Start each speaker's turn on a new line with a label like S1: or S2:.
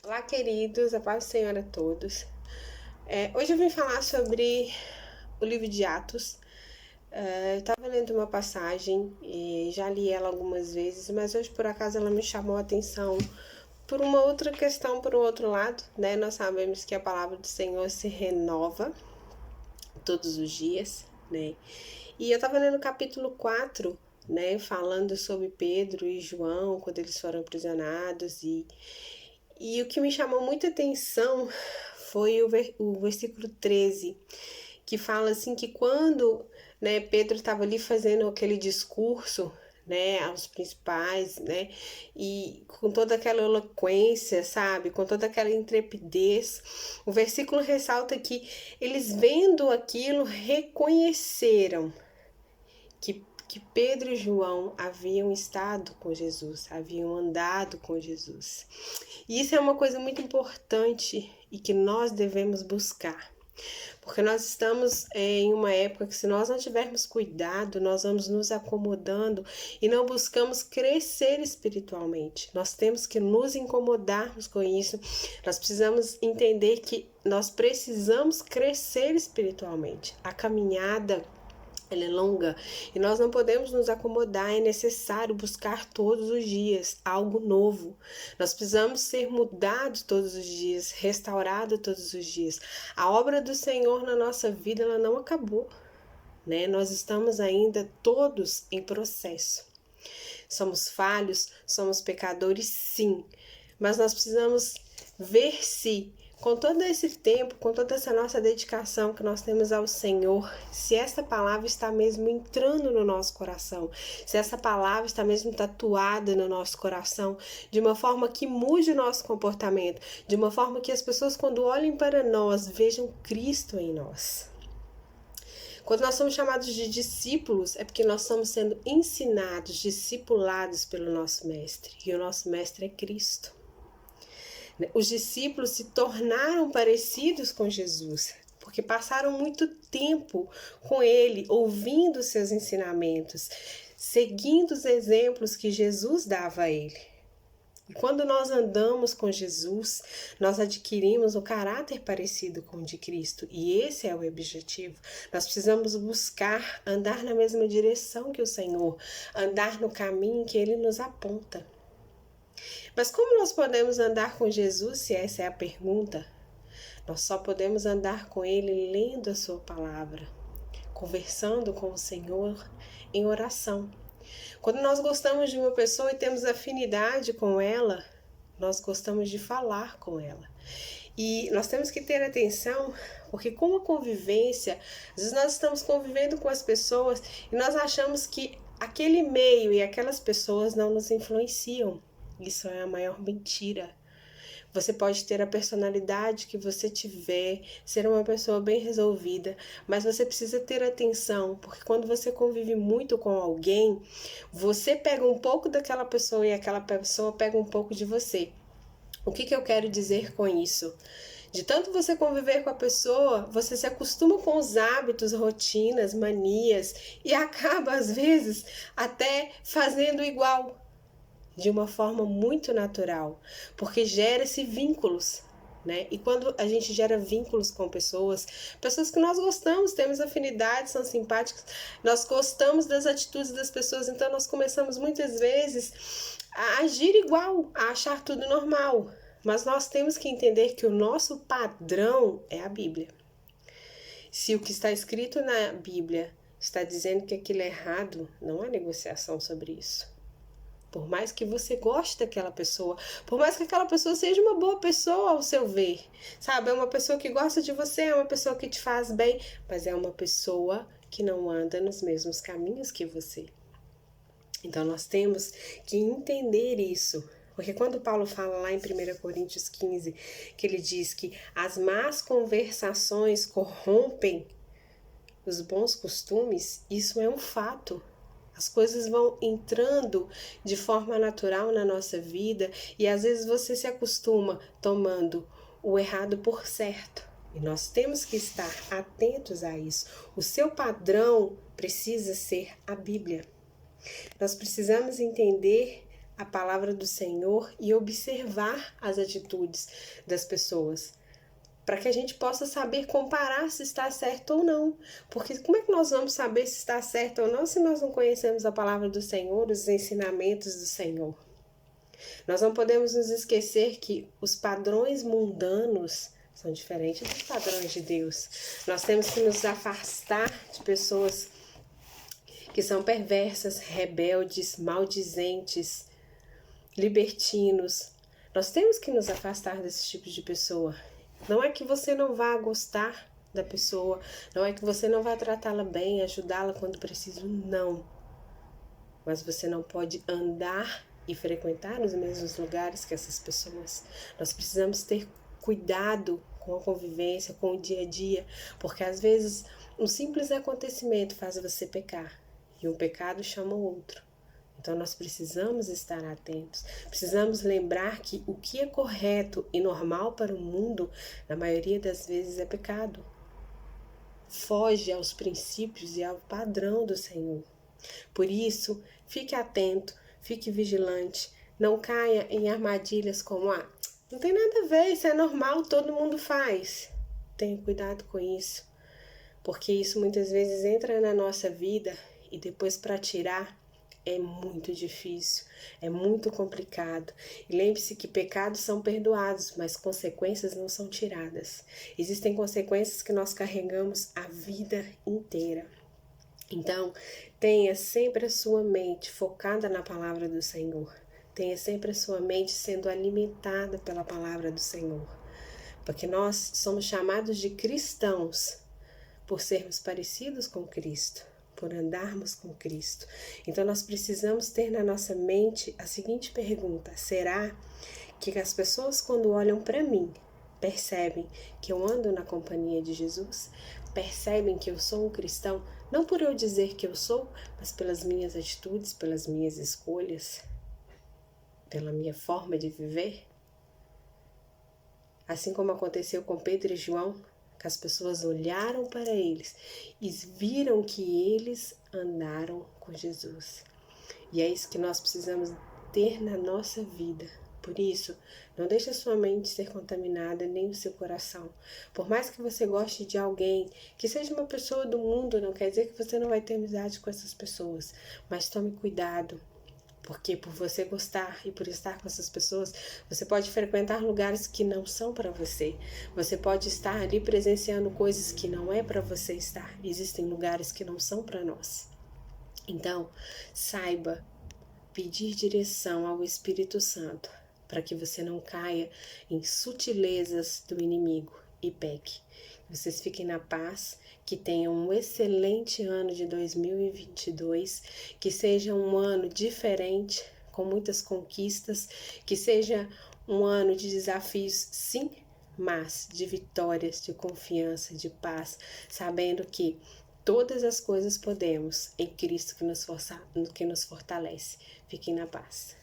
S1: Olá, queridos, a paz do Senhor a todos. Hoje eu vim falar sobre o livro de Atos. Eu estava lendo uma passagem e já li ela algumas vezes, mas hoje por acaso ela me chamou a atenção por uma outra questão, por um outro lado, né? Nós sabemos que a palavra do Senhor se renova todos os dias, né? E eu estava lendo o capítulo 4, né? Falando sobre Pedro e João, quando eles foram aprisionados e o que me chamou muita atenção foi o versículo 13, que fala assim que quando, né, Pedro estava ali fazendo aquele discurso, né, aos principais, né, e com toda aquela eloquência, sabe, com toda aquela intrepidez, o versículo ressalta que eles vendo aquilo reconheceram que Pedro e João haviam estado com Jesus, haviam andado com Jesus. E isso é uma coisa muito importante e que nós devemos buscar. Porque nós estamos em uma época que, se nós não tivermos cuidado, nós vamos nos acomodando e não buscamos crescer espiritualmente. Nós temos que nos incomodarmos com isso. Nós precisamos entender que nós precisamos crescer espiritualmente. A caminhada ela é longa e nós não podemos nos acomodar, é necessário buscar todos os dias algo novo. Nós precisamos ser mudados todos os dias, restaurados todos os dias. A obra do Senhor na nossa vida ela não acabou, né? Nós estamos ainda todos em processo. Somos falhos, somos pecadores, sim, mas nós precisamos ver se com todo esse tempo, com toda essa nossa dedicação que nós temos ao Senhor, se essa palavra está mesmo entrando no nosso coração, se essa palavra está mesmo tatuada no nosso coração, de uma forma que mude o nosso comportamento, de uma forma que as pessoas, quando olhem para nós, vejam Cristo em nós. Quando nós somos chamados de discípulos, é porque nós estamos sendo ensinados, discipulados pelo nosso Mestre, e o nosso Mestre é Cristo. Os discípulos se tornaram parecidos com Jesus, porque passaram muito tempo com ele, ouvindo seus ensinamentos, seguindo os exemplos que Jesus dava a ele. E quando nós andamos com Jesus, nós adquirimos o caráter parecido com o de Cristo. E esse é o objetivo. Nós precisamos buscar andar na mesma direção que o Senhor, andar no caminho que Ele nos aponta. Mas como nós podemos andar com Jesus, se essa é a pergunta? Nós só podemos andar com Ele lendo a sua palavra, conversando com o Senhor em oração. Quando nós gostamos de uma pessoa e temos afinidade com ela, nós gostamos de falar com ela. E nós temos que ter atenção, porque com a convivência, às vezes nós estamos convivendo com as pessoas e nós achamos que aquele meio e aquelas pessoas não nos influenciam. Isso é a maior mentira. Você pode ter a personalidade que você tiver, ser uma pessoa bem resolvida, mas você precisa ter atenção, porque quando você convive muito com alguém, você pega um pouco daquela pessoa e aquela pessoa pega um pouco de você. O que eu quero dizer com isso? De tanto você conviver com a pessoa, você se acostuma com os hábitos, rotinas, manias e acaba, às vezes, até fazendo igual, de uma forma muito natural, porque gera-se vínculos, né? E quando a gente gera vínculos com pessoas que nós gostamos, temos afinidade, são simpáticas, nós gostamos das atitudes das pessoas, então nós começamos muitas vezes a agir igual, a achar tudo normal. Mas nós temos que entender que o nosso padrão é a Bíblia. Se o que está escrito na Bíblia está dizendo que aquilo é errado, não há negociação sobre isso. Por mais que você goste daquela pessoa, por mais que aquela pessoa seja uma boa pessoa ao seu ver, sabe? É uma pessoa que gosta de você, é uma pessoa que te faz bem, mas é uma pessoa que não anda nos mesmos caminhos que você. Então nós temos que entender isso. Porque quando Paulo fala lá em 1 Coríntios 15, que ele diz que as más conversações corrompem os bons costumes, isso é um fato. As coisas vão entrando de forma natural na nossa vida e às vezes você se acostuma tomando o errado por certo. E nós temos que estar atentos a isso. O seu padrão precisa ser a Bíblia. Nós precisamos entender a palavra do Senhor e observar as atitudes das pessoas, para que a gente possa saber comparar se está certo ou não. Porque como é que nós vamos saber se está certo ou não se nós não conhecemos a palavra do Senhor, os ensinamentos do Senhor? Nós não podemos nos esquecer que os padrões mundanos são diferentes dos padrões de Deus. Nós temos que nos afastar de pessoas que são perversas, rebeldes, maldizentes, libertinos. Nós temos que nos afastar desse tipo de pessoa. Não é que você não vá gostar da pessoa, não é que você não vá tratá-la bem, ajudá-la quando preciso, não. Mas você não pode andar e frequentar os mesmos lugares que essas pessoas. Nós precisamos ter cuidado com a convivência, com o dia a dia, porque às vezes um simples acontecimento faz você pecar e um pecado chama o outro. Então nós precisamos estar atentos, precisamos lembrar que o que é correto e normal para o mundo, na maioria das vezes é pecado. Foge aos princípios e ao padrão do Senhor. Por isso, fique atento, fique vigilante, não caia em armadilhas como não tem nada a ver, isso é normal, todo mundo faz. Tenha cuidado com isso, porque isso muitas vezes entra na nossa vida e depois para tirar é muito difícil, é muito complicado. E lembre-se que pecados são perdoados, mas consequências não são tiradas. Existem consequências que nós carregamos a vida inteira. Então, tenha sempre a sua mente focada na palavra do Senhor. Tenha sempre a sua mente sendo alimentada pela palavra do Senhor. Porque nós somos chamados de cristãos por sermos parecidos com Cristo, por andarmos com Cristo. Então nós precisamos ter na nossa mente a seguinte pergunta: será que as pessoas quando olham para mim percebem que eu ando na companhia de Jesus? Percebem que eu sou um cristão, não por eu dizer que eu sou, mas pelas minhas atitudes, pelas minhas escolhas, pela minha forma de viver? Assim como aconteceu com Pedro e João, que as pessoas olharam para eles e viram que eles andaram com Jesus. E é isso que nós precisamos ter na nossa vida. Por isso, não deixe a sua mente ser contaminada, nem o seu coração. Por mais que você goste de alguém, que seja uma pessoa do mundo, não quer dizer que você não vai ter amizade com essas pessoas. Mas tome cuidado, porque por você gostar e por estar com essas pessoas, você pode frequentar lugares que não são para você. Você pode estar ali presenciando coisas que não é para você estar. Existem lugares que não são para nós. Então, saiba pedir direção ao Espírito Santo, para que você não caia em sutilezas do inimigo e peque. Vocês fiquem na paz, que tenham um excelente ano de 2022, que seja um ano diferente, com muitas conquistas, que seja um ano de desafios, sim, mas de vitórias, de confiança, de paz, sabendo que todas as coisas podemos em Cristo que nos fortalece. Fiquem na paz.